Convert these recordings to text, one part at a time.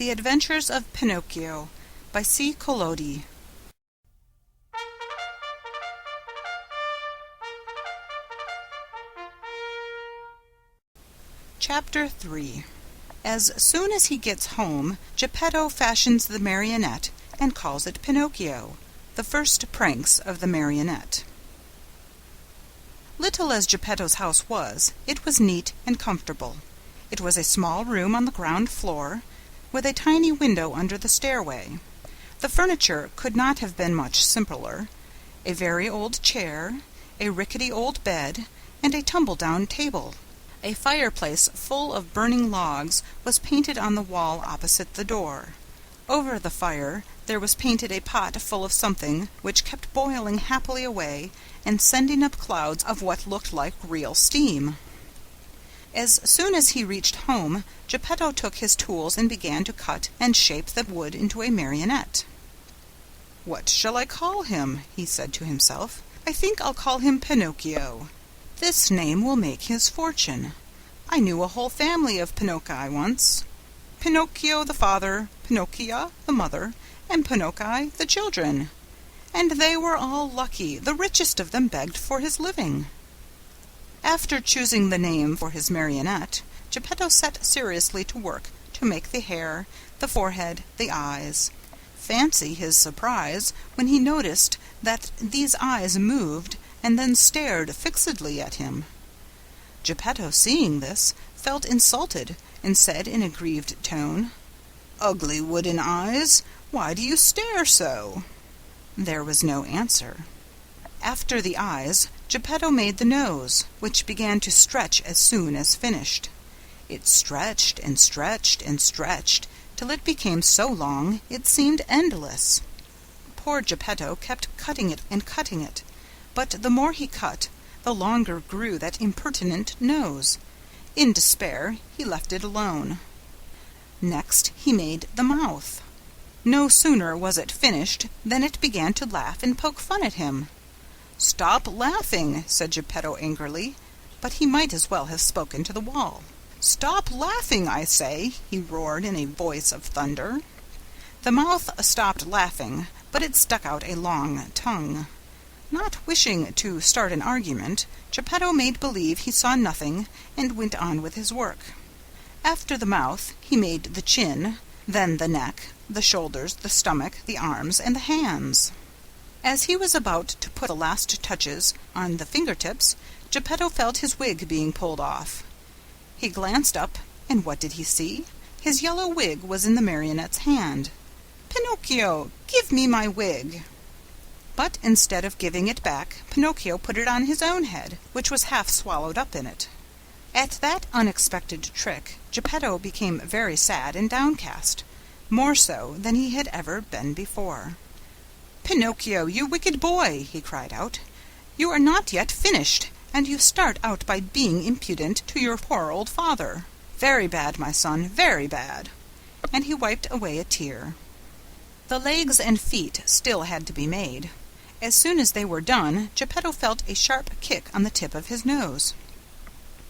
The Adventures of Pinocchio by C. Collodi. Chapter 3. As soon as he gets home, Geppetto fashions the marionette and calls it Pinocchio, the first pranks of the marionette. Little as Geppetto's house was, it was neat and comfortable. It was a small room on the ground floor, with a tiny window under the stairway. The furniture could not have been much simpler. A very old chair, a rickety old bed, and a tumble-down table. A fireplace full of burning logs was painted on the wall opposite the door. Over the fire there was painted a pot full of something which kept boiling happily away and sending up clouds of what looked like real steam. As soon as he reached home, Geppetto took his tools and began to cut and shape the wood into a marionette. "What shall I call him?" he said to himself. "I think I'll call him Pinocchio. This name will make his fortune. I knew a whole family of Pinocchi once. Pinocchio the father, Pinocchia the mother, and Pinocchi the children. And they were all lucky. The richest of them begged for his living." After choosing the name for his marionette, Geppetto set seriously to work to make the hair, the forehead, the eyes. Fancy his surprise when he noticed that these eyes moved and then stared fixedly at him. Geppetto, seeing this, felt insulted and said in a grieved tone, "Ugly wooden eyes, why do you stare so?" There was no answer. After the eyes, Geppetto made the nose, which began to stretch as soon as finished. It stretched and stretched and stretched till it became so long it seemed endless. Poor Geppetto kept cutting it and cutting it, but the more he cut, the longer grew that impertinent nose. In despair, he left it alone. Next he made the mouth. No sooner was it finished than it began to laugh and poke fun at him. "Stop laughing," said Geppetto angrily, but he might as well have spoken to the wall. "Stop laughing, I say," he roared in a voice of thunder. The mouth stopped laughing, but it stuck out a long tongue. Not wishing to start an argument, Geppetto made believe he saw nothing and went on with his work. After the mouth, he made the chin, then the neck, the shoulders, the stomach, the arms, and the hands. As he was about to put the last touches on the fingertips, Geppetto felt his wig being pulled off. He glanced up, and what did he see? His yellow wig was in the marionette's hand. "Pinocchio, give me my wig!" But instead of giving it back, Pinocchio put it on his own head, which was half swallowed up in it. At that unexpected trick, Geppetto became very sad and downcast, more so than he had ever been before. "Pinocchio, you wicked boy!" he cried out. "You are not yet finished, and you start out by being impudent to your poor old father. Very bad, my son, very bad!" And he wiped away a tear. The legs and feet still had to be made. As soon as they were done, Geppetto felt a sharp kick on the tip of his nose.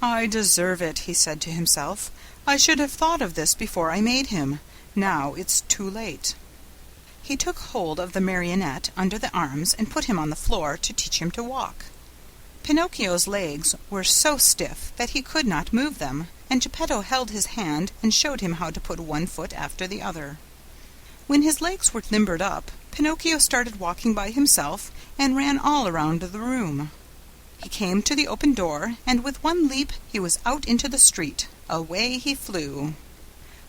"I deserve it," he said to himself. "I should have thought of this before I made him. Now it's too late." He took hold of the marionette under the arms and put him on the floor to teach him to walk. Pinocchio's legs were so stiff that he could not move them, and Geppetto held his hand and showed him how to put one foot after the other. When his legs were limbered up, Pinocchio started walking by himself and ran all around the room. He came to the open door, and with one leap he was out into the street. Away he flew.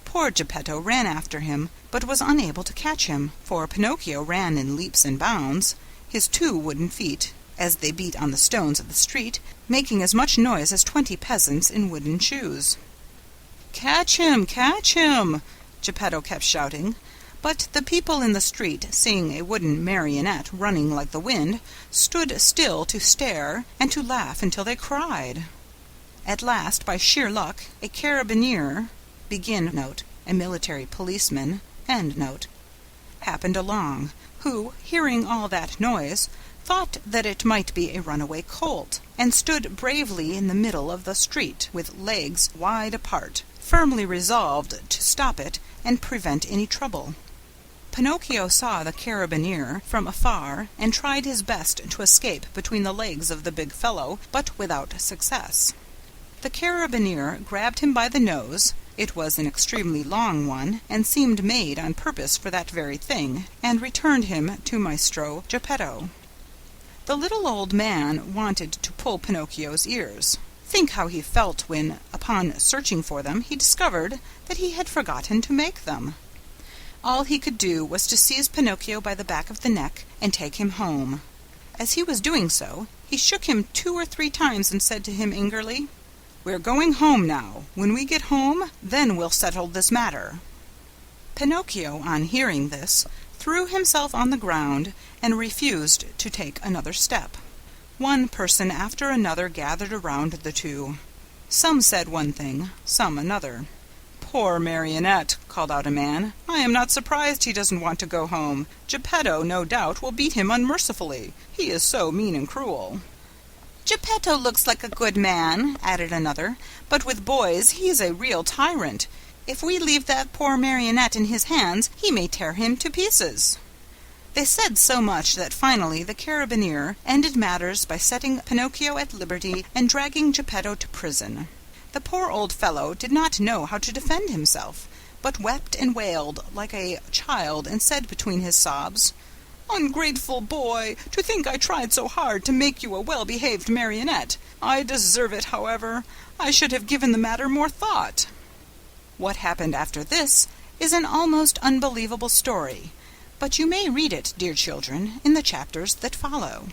Poor Geppetto ran after him, but was unable to catch him, for Pinocchio ran in leaps and bounds, his 2 wooden feet, as they beat on the stones of the street, making as much noise as 20 peasants in wooden shoes. "Catch him! Catch him!" Geppetto kept shouting. But the people in the street, seeing a wooden marionette running like the wind, stood still to stare and to laugh until they cried. At last, by sheer luck, a carabinier (a military policeman) happened along, who, hearing all that noise, thought that it might be a runaway colt, and stood bravely in the middle of the street with legs wide apart, firmly resolved to stop it and prevent any trouble. Pinocchio saw the carabinier from afar and tried his best to escape between the legs of the big fellow, but without success. The carabinier grabbed him by the nose, it was an extremely long one, and seemed made on purpose for that very thing, and returned him to Maestro Geppetto. The little old man wanted to pull Pinocchio's ears. Think how he felt when, upon searching for them, he discovered that he had forgotten to make them. All he could do was to seize Pinocchio by the back of the neck and take him home. As he was doing so, he shook him 2 or 3 times and said to him angrily, "We're going home now. When we get home, then we'll settle this matter." Pinocchio, on hearing this, threw himself on the ground and refused to take another step. One person after another gathered around the two. Some said one thing, some another. "Poor Marionette," called out a man. "I am not surprised he doesn't want to go home. Geppetto, no doubt, will beat him unmercifully. He is so mean and cruel." "Geppetto looks like a good man," added another, "but with boys he is a real tyrant. If we leave that poor Marionette in his hands, he may tear him to pieces." They said so much that finally the carabinier ended matters by setting Pinocchio at liberty and dragging Geppetto to prison. The poor old fellow did not know how to defend himself, but wept and wailed like a child and said between his sobs, "Ungrateful boy, to think I tried so hard to make you a well-behaved marionette. I deserve it, however. I should have given the matter more thought." What happened after this is an almost unbelievable story, but you may read it, dear children, in the chapters that follow.